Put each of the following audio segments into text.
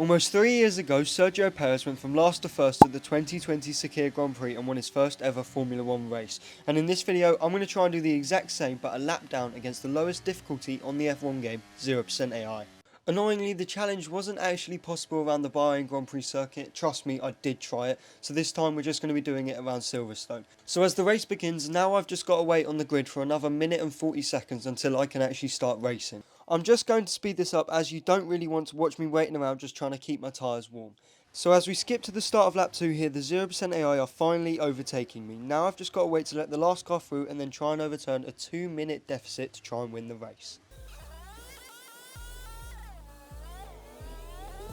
Almost 3 years ago, Sergio Perez went from last to first at the 2020 Sakhir Grand Prix and won his first ever Formula 1 race. And in this video, I'm going to try and do the exact same but a lap down against the lowest difficulty on the F1 game, 0% AI. Annoyingly, the challenge wasn't actually possible around the Bahrain Grand Prix circuit. Trust me, I did try it. So this time we're just going to be doing it around Silverstone. So as the race begins, now I've just got to wait on the grid for another minute and 40 seconds until I can actually start racing. I'm just going to speed this up as you don't really want to watch me waiting around just trying to keep my tyres warm. So as we skip to the start of lap 2 here, the 0% AI are finally overtaking me. Now I've just got to wait to let the last car through and then try and overturn a 2-minute deficit to try and win the race.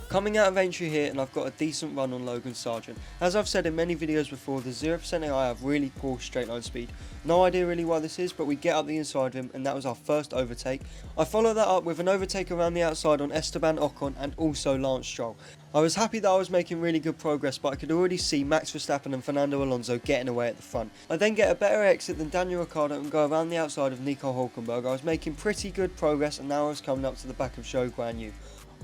Coming out of entry here, and I've got a decent run on Logan Sargent. As I've said in many videos before, the 0% AI have really poor straight line speed. No idea really why this is, but we get up the inside of him and that was our first overtake. I follow that up with an overtake around the outside on Esteban Ocon and also Lance Stroll. I was happy that I was making really good progress, but I could already see Max Verstappen and Fernando Alonso getting away at the front. I then get a better exit than Daniel Ricciardo and go around the outside of Nico Hülkenberg. I was making pretty good progress and now I was coming up to the back of Zhou Guanyu.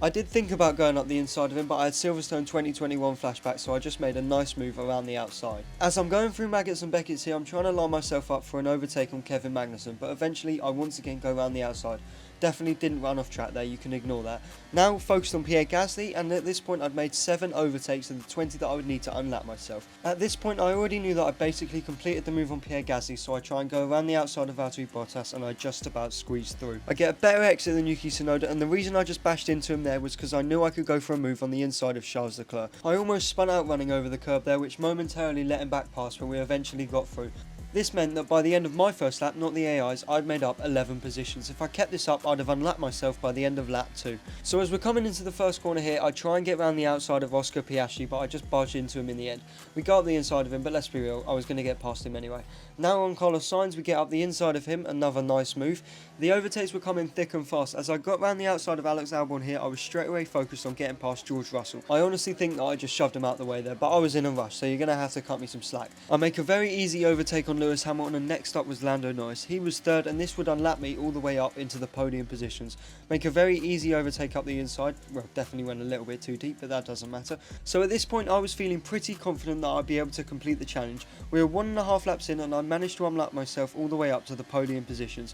I did think about going up the inside of him, but I had Silverstone 2021 flashback, so I just made a nice move around the outside. As I'm going through Maggots and Beckett's here, I'm trying to line myself up for an overtake on Kevin Magnussen, but eventually I once again go around the outside. Definitely didn't run off track there, you can ignore that. Now focused on Pierre Gasly, and at this point I'd made 7 overtakes of the 20 that I would need to unlap myself. At this point I already knew that I basically completed the move on Pierre Gasly, so I try and go around the outside of Valtteri Bottas and I just about squeezed through. I get a better exit than Yuki Tsunoda, and the reason I just bashed into him there was because I knew I could go for a move on the inside of Charles Leclerc. I almost spun out running over the curb there, which momentarily let him back past when we eventually got through. This meant that by the end of my first lap, not the AI's, I'd made up 11 positions. If I kept this up, I'd have unlapped myself by the end of lap 2. So as we're coming into the first corner here, I try and get around the outside of Oscar Piastri, but I just barged into him in the end. We got up the inside of him, but let's be real, I was going to get past him anyway. Now on Carlos Sainz, we get up the inside of him, another nice move. The overtakes were coming thick and fast. As I got round the outside of Alex Albon here, I was straight away focused on getting past George Russell. I honestly think that I just shoved him out the way there, but I was in a rush, so you're going to have to cut me some slack. I make a very easy overtake on Lewis Hamilton, and next up was Lando Norris. He was third, and this would unlap me all the way up into the podium positions. Make a very easy overtake up the inside. Well, definitely went a little bit too deep, but that doesn't matter. So at this point I was feeling pretty confident that I'd be able to complete the challenge. We were 1.5 laps in and I managed to unlap myself all the way up to the podium positions.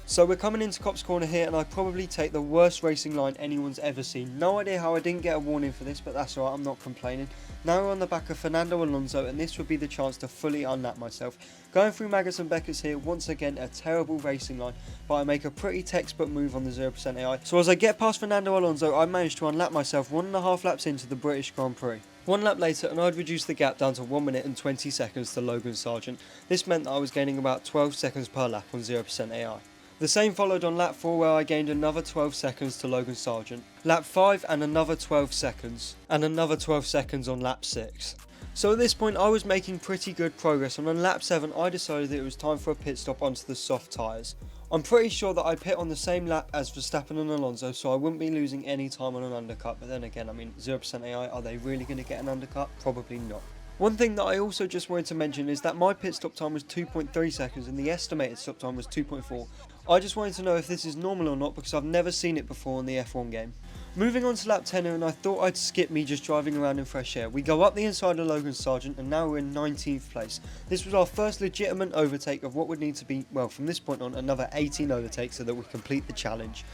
So we're coming into Copse Corner here, and I probably take the worst racing line anyone's ever seen. No idea how I didn't get a warning for this, but that's alright, I'm not complaining. Now we're on the back of Fernando Alonso, and this would be the chance to fully unlap myself. Going through Maggots and Beckett's here, once again a terrible racing line, but I make a pretty textbook move on the 0% AI. So as I get past Fernando Alonso, I managed to unlap myself 1.5 laps into the British Grand Prix. 1 lap later and I'd reduced the gap down to 1 minute and 20 seconds to Logan Sargent. This meant that I was gaining about 12 seconds per lap on 0% AI. The same followed on lap 4 where I gained another 12 seconds to Logan Sargent. Lap 5 and another 12 seconds. And another 12 seconds on lap 6. So at this point I was making pretty good progress, and on lap 7 I decided that it was time for a pit stop onto the soft tyres. I'm pretty sure that I pit on the same lap as Verstappen and Alonso, so I wouldn't be losing any time on an undercut, but then again, I mean, 0% AI, are they really going to get an undercut? Probably not. One thing that I also just wanted to mention is that my pit stop time was 2.3 seconds and the estimated stop time was 2.4. I just wanted to know if this is normal or not, because I've never seen it before in the F1 game. Moving on to lap 10 here, and I thought I'd skip me just driving around in fresh air. We go up the inside of Logan Sargent and now we're in 19th place. This was our first legitimate overtake of what would need to be, well, from this point on, another 18 overtakes so that we complete the challenge.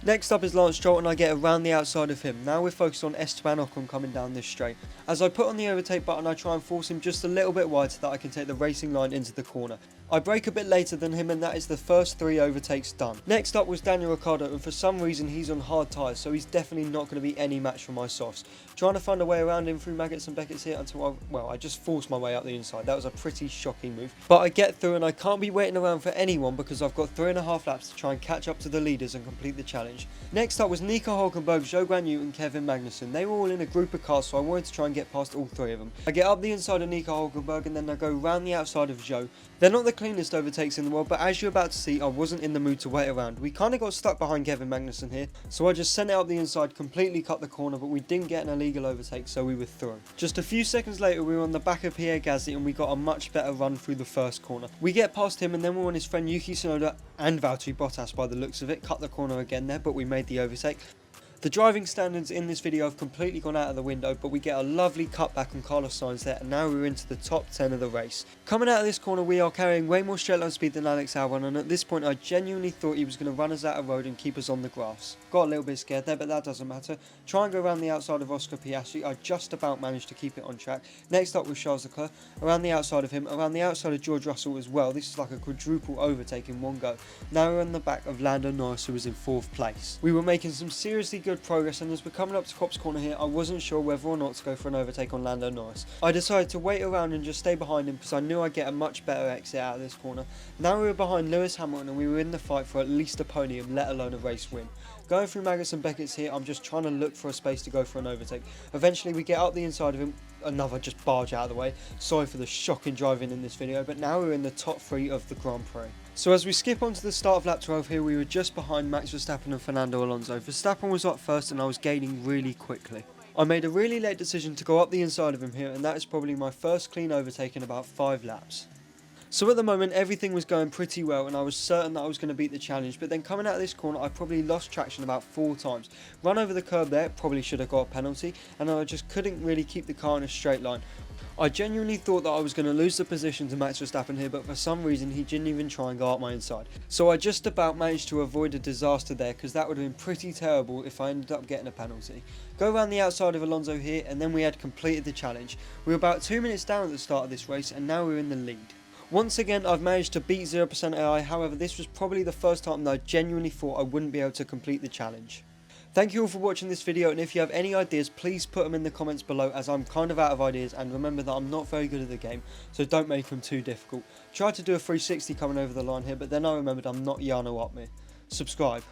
Next up is Lance Stroll, and I get around the outside of him. Now we're focused on Esteban Ocon coming down this straight. As I put on the overtake button, I try and force him just a little bit wide so that I can take the racing line into the corner. I brake a bit later than him, and that is the first 3 overtakes done. Next up was Daniel Ricciardo, and for some reason he's on hard tyres, so he's definitely not going to be any match for my softs. Trying to find a way around him through Maggots and Beckett's here until I just forced my way up the inside. That was a pretty shocking move. But I get through, and I can't be waiting around for anyone because I've got 3.5 laps to try and catch up to the leaders and complete the challenge. Next up was Nico Hülkenberg, Zhou Guanyu and Kevin Magnussen. They were all in a group of cars, so I wanted to try and get past all 3 of them. I get up the inside of Nico Hülkenberg and then I go round the outside of Zhou. They're not the cleanest overtakes in the world, but as you're about to see, I wasn't in the mood to wait around. We kind of got stuck behind Kevin Magnussen here, so I just sent it up the inside, completely cut the corner, but we didn't get an illegal overtake, so we were through. Just a few seconds later, we were on the back of Pierre Gasly and we got a much better run through the first corner. We get past him and then we're on his friend Yuki Tsunoda and Valtteri Bottas by the looks of it. Cut the corner again there, but we made the overtake. The driving standards in this video have completely gone out of the window, but we get a lovely cutback on Carlos Sainz there, and now we're into the top 10 of the race. Coming out of this corner, we are carrying way more straight line speed than Alex Albon, and at this point I genuinely thought he was going to run us out of road and keep us on the grass. Got a little bit scared there, but that doesn't matter. Try and go around the outside of Oscar Piastri. I just about managed to keep it on track. Next up was Charles Leclerc, around the outside of him, around the outside of George Russell as well. This is like a quadruple overtake in one go. Now we're on the back of Lando Norris, who was in 4th place. We were making some seriously good progress, and as we're coming up to Copse Corner here, I wasn't sure whether or not to go for an overtake on Lando Norris. I decided to wait around and just stay behind him because I knew I'd get a much better exit out of this corner. Now we were behind Lewis Hamilton and we were in the fight for at least a podium, let alone a race win. Going through Magnussen and Beckett's here, I'm just trying to look for a space to go for an overtake. Eventually we get up the inside of him, another just barge out of the way. Sorry for the shocking driving in this video, but now we're in the top 3 of the Grand Prix. So as we skip on to the start of lap 12 here, we were just behind Max Verstappen and Fernando Alonso. Verstappen was up first and I was gaining really quickly. I made a really late decision to go up the inside of him here, and that is probably my first clean overtake in about 5 laps. So at the moment everything was going pretty well and I was certain that I was going to beat the challenge, but then coming out of this corner I probably lost traction about 4 times. Run over the curb there, probably should have got a penalty, and I just couldn't really keep the car in a straight line. I genuinely thought that I was going to lose the position to Max Verstappen here, but for some reason he didn't even try and go up my inside. So I just about managed to avoid a disaster there, because that would have been pretty terrible if I ended up getting a penalty. Go around the outside of Alonso here, and then we had completed the challenge. We were about 2 minutes down at the start of this race, and now we're in the lead. Once again, I've managed to beat 0% AI, however this was probably the first time that I genuinely thought I wouldn't be able to complete the challenge. Thank you all for watching this video, and if you have any ideas, please put them in the comments below, as I'm kind of out of ideas, and remember that I'm not very good at the game, so don't make them too difficult. Tried to do a 360 coming over the line here, but then I remembered I'm not Jarno Opmeer. Subscribe.